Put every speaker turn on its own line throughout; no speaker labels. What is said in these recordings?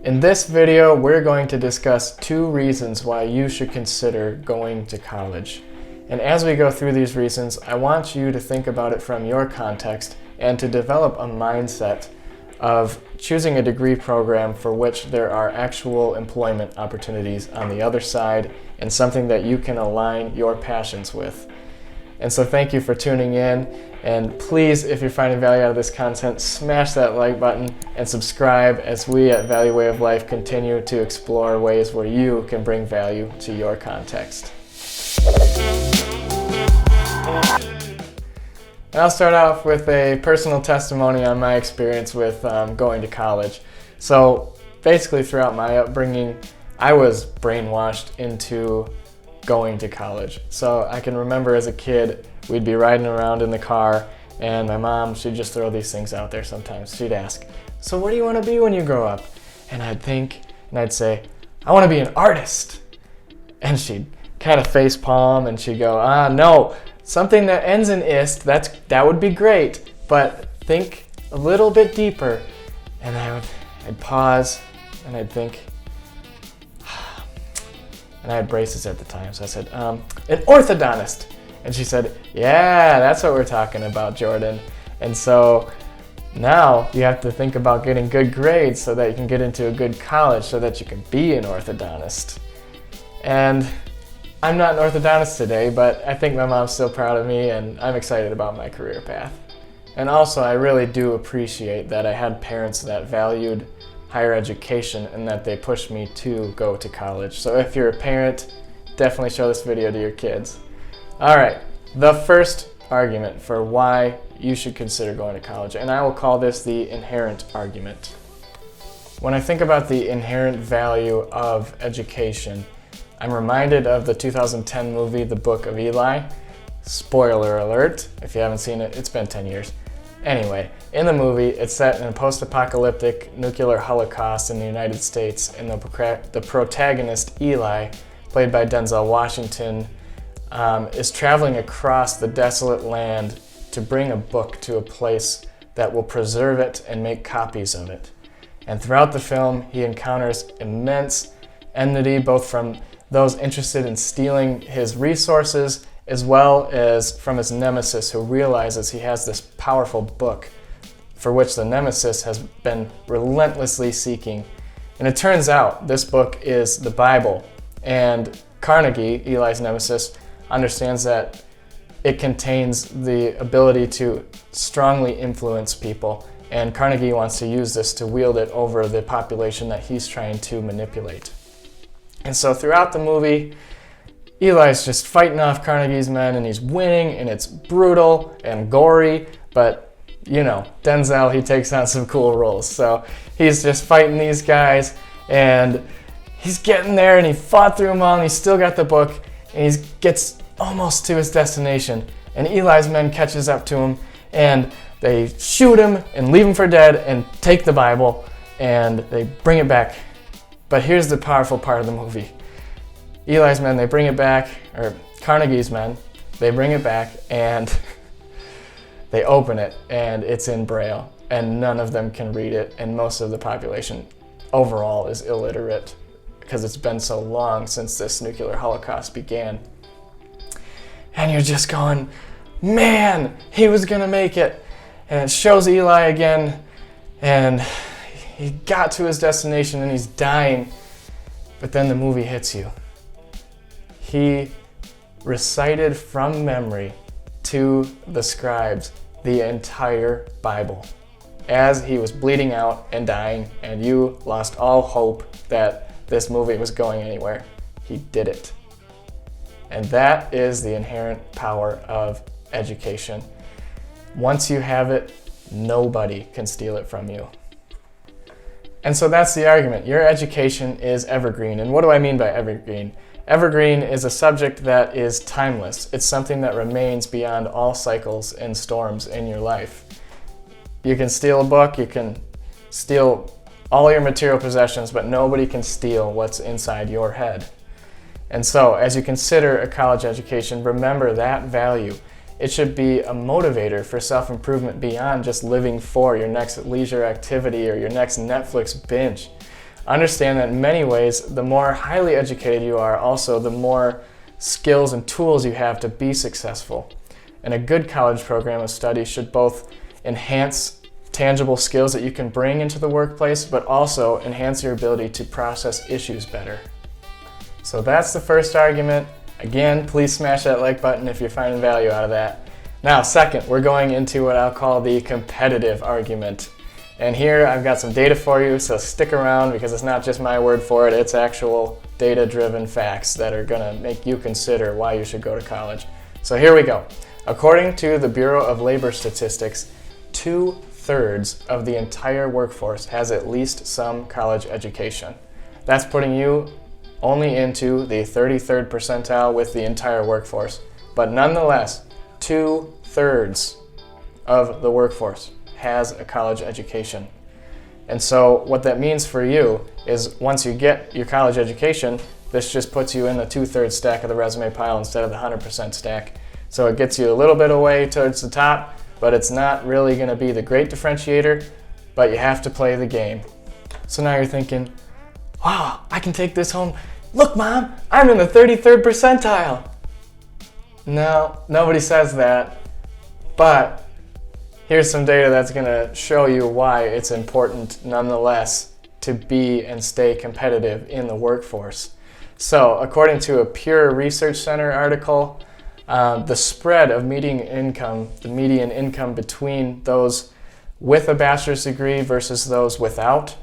In this video, we're going to discuss 2 reasons why you should consider going to college. And as we go through these reasons, I want you to think about it from your context and to develop a mindset of choosing a degree program for which there are actual employment opportunities on the other side and something that you can align your passions with. And so thank you for tuning in, and please, if you're finding value out of this content, smash that like button and subscribe as we at Value Way of Life continue to explore ways where you can bring value to your context. And I'll start off with a personal testimony on my experience with going to college. So basically throughout my upbringing, I was brainwashed into going to college. So I can remember as a kid, we'd be riding around in the car and my mom, she'd just throw these things out there sometimes. She'd ask, "So what do you want to be when you grow up?" And I'd think, and I'd say, "I want to be an artist." And she'd kind of face palm and she'd go, "No, something that ends in ist, that would be great, but think a little bit deeper." And I'd pause and I'd think, and I had braces at the time, so I said, "An orthodontist." And she said, "Yeah, that's what we're talking about, Jordan." And so now you have to think about getting good grades so that you can get into a good college so that you can be an orthodontist. And I'm not an orthodontist today, but I think my mom's still proud of me and I'm excited about my career path. And also I really do appreciate that I had parents that valued higher education and that they pushed me to go to college. So if you're a parent, definitely show this video to your kids. All right, the first argument for why you should consider going to college, and I will call this the inherent argument. When I think about the inherent value of education, I'm reminded of the 2010 movie, The Book of Eli. Spoiler alert, if you haven't seen it, it's been 10 years. Anyway, in the movie, it's set in a post-apocalyptic nuclear holocaust in the United States, and the protagonist, Eli, played by Denzel Washington, is traveling across the desolate land to bring a book to a place that will preserve it and make copies of it. And throughout the film, he encounters immense enmity, both from those interested in stealing his resources as well as from his nemesis, who realizes he has this powerful book for which the nemesis has been relentlessly seeking. And it turns out this book is the Bible, and Carnegie, Eli's nemesis, understands that it contains the ability to strongly influence people, and Carnegie wants to use this to wield it over the population that he's trying to manipulate. And so throughout the movie, Eli's just fighting off Carnegie's men and he's winning, and it's brutal and gory, but you know, Denzel, he takes on some cool roles. So he's just fighting these guys and he's getting there, and he fought through them all and he's still got the book, and he gets almost to his destination, and Eli's men catches up to him and they shoot him and leave him for dead and take the Bible and they bring it back. But here's the powerful part of the movie. Eli's men, they bring it back, or Carnegie's men, they bring it back and they open it and it's in Braille and none of them can read it, and most of the population overall is illiterate because it's been so long since this nuclear holocaust began. And you're just going, man, he was gonna make it. And it shows Eli again, and he got to his destination and he's dying, but then the movie hits you. He recited from memory to the scribes the entire Bible as he was bleeding out and dying, and you lost all hope that this movie was going anywhere. He did it. And that is the inherent power of education. Once you have it, nobody can steal it from you. And so that's the argument. Your education is evergreen. And what do I mean by evergreen? Evergreen is a subject that is timeless. It's something that remains beyond all cycles and storms in your life. You can steal a book, you can steal all your material possessions, but nobody can steal what's inside your head. And so, as you consider a college education, remember that value. It should be a motivator for self-improvement beyond just living for your next leisure activity or your next Netflix binge. understand that in many ways, the more highly educated you are, also the more skills and tools you have to be successful. And a good college program of study should both enhance tangible skills that you can bring into the workplace, but also enhance your ability to process issues better. So that's the first argument. Again, please smash that like button if you're finding value out of that. Now, second, we're going into what I'll call the competitive argument. And here I've got some data for you, so stick around because it's not just my word for it, it's actual data-driven facts that are gonna make you consider why you should go to college. So here we go. According to the Bureau of Labor Statistics, 2/3 of the entire workforce has at least some college education. That's putting you only into the 33rd percentile with the entire workforce. But nonetheless, 2/3 of the workforce has a college education. And so what that means for you is once you get your college education, this just puts you in the 2/3 stack of the resume pile instead of the 100% stack. So it gets you a little bit away towards the top, but it's not really going to be the great differentiator, but you have to play the game. So now you're thinking, wow, I can take this home. Look, Mom, I'm in the 33rd percentile. No, nobody says that, but here's some data that's going to show you why it's important nonetheless to be and stay competitive in the workforce. So according to a Pew Research Center article, the spread of median income between those with a bachelor's degree versus those without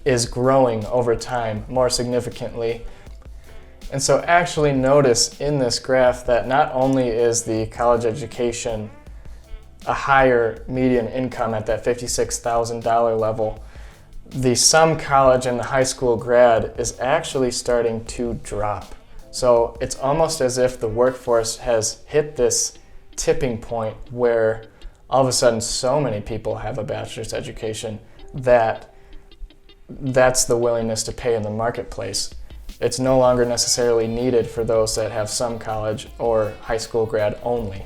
is growing over time more significantly. And so actually notice in this graph that not only is the college education a higher median income at that $56,000 level, the sum college and the high school grad is actually starting to drop. So it's almost as if the workforce has hit this tipping point where all of a sudden so many people have a bachelor's education that that's the willingness to pay in the marketplace. It's no longer necessarily needed for those that have some college or high school grad only.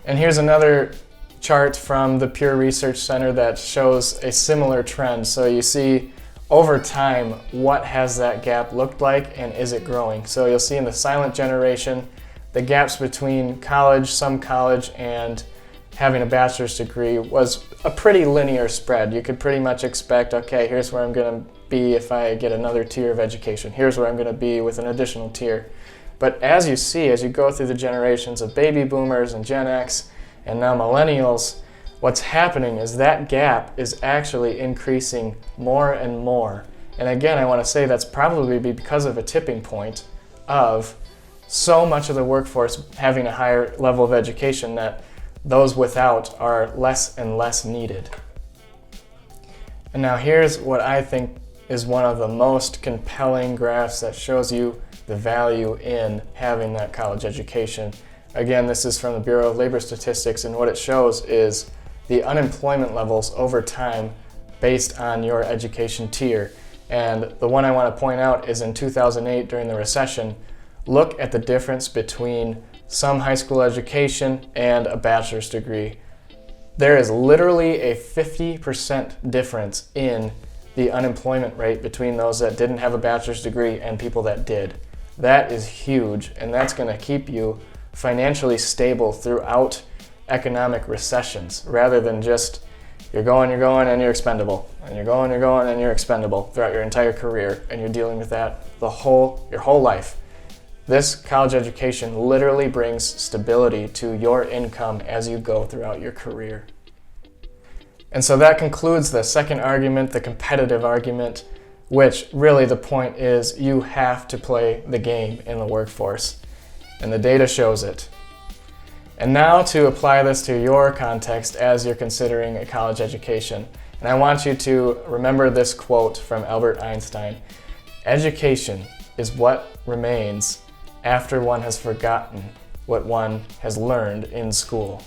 And here's another chart from the Pew Research Center that shows a similar trend. So you see over time, what has that gap looked like and is it growing? So you'll see in the silent generation, the gaps between college, some college, and having a bachelor's degree was a pretty linear spread. You could pretty much expect, okay, here's where I'm going to be if I get another tier of education. Here's where I'm going to be with an additional tier. But as you see, as you go through the generations of baby boomers and Gen X and now millennials, what's happening is that gap is actually increasing more and more. And again, I want to say that's probably because of a tipping point of so much of the workforce having a higher level of education that those without are less and less needed. And now here's what I think is one of the most compelling graphs that shows you the value in having that college education. Again, this is from the Bureau of Labor Statistics, and what it shows is the unemployment levels over time based on your education tier. And the one I want to point out is in 2008 during the recession, look at the difference between some high school education and a bachelor's degree. There is literally a 50% difference in the unemployment rate between those that didn't have a bachelor's degree and people that did. That is huge, and that's going to keep you financially stable throughout economic recessions, rather than just you're going, and you're expendable, and you're going, and you're expendable throughout your entire career, and you're dealing with that your whole life. This college education literally brings stability to your income as you go throughout your career. And so that concludes the second argument, the competitive argument, which really the point is you have to play the game in the workforce. And the data shows it. And now to apply this to your context as you're considering a college education. And I want you to remember this quote from Albert Einstein. Education is what remains after one has forgotten what one has learned in school.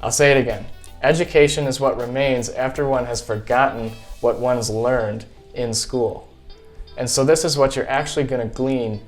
I'll say it again. Education is what remains after one has forgotten what one's learned in school. And so this is what you're actually going to glean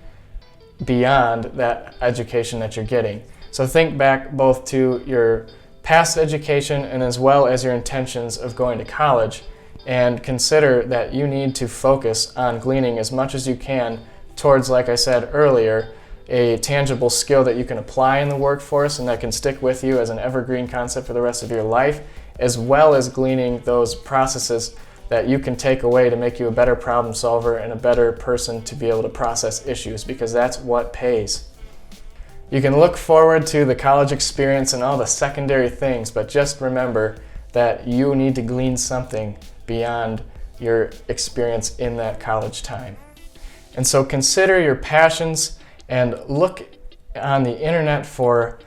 beyond that education that you're getting. So think back both to your past education and as well as your intentions of going to college. and consider that you need to focus on gleaning as much as you can towards, like I said earlier, a tangible skill that you can apply in the workforce and that can stick with you as an evergreen concept for the rest of your life, as well as gleaning those processes that you can take away to make you a better problem solver and a better person to be able to process issues, because that's what pays. You can look forward to the college experience and all the secondary things, but just remember that you need to glean something beyond your experience in that college time. And so consider your passions and look on the internet for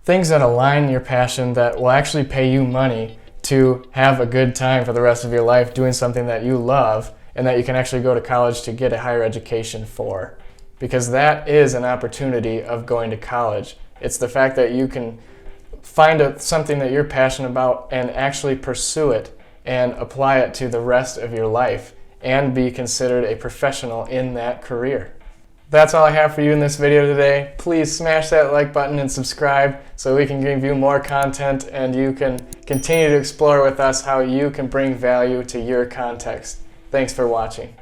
things that align your passion that will actually pay you money to have a good time for the rest of your life doing something that you love and that you can actually go to college to get a higher education for. Because that is an opportunity of going to college. It's the fact that you can find something that you're passionate about and actually pursue it and apply it to the rest of your life and be considered a professional in that career. That's all I have for you in this video today. Please smash that like button and subscribe so we can give you more content and you can continue to explore with us how you can bring value to your context. Thanks for watching.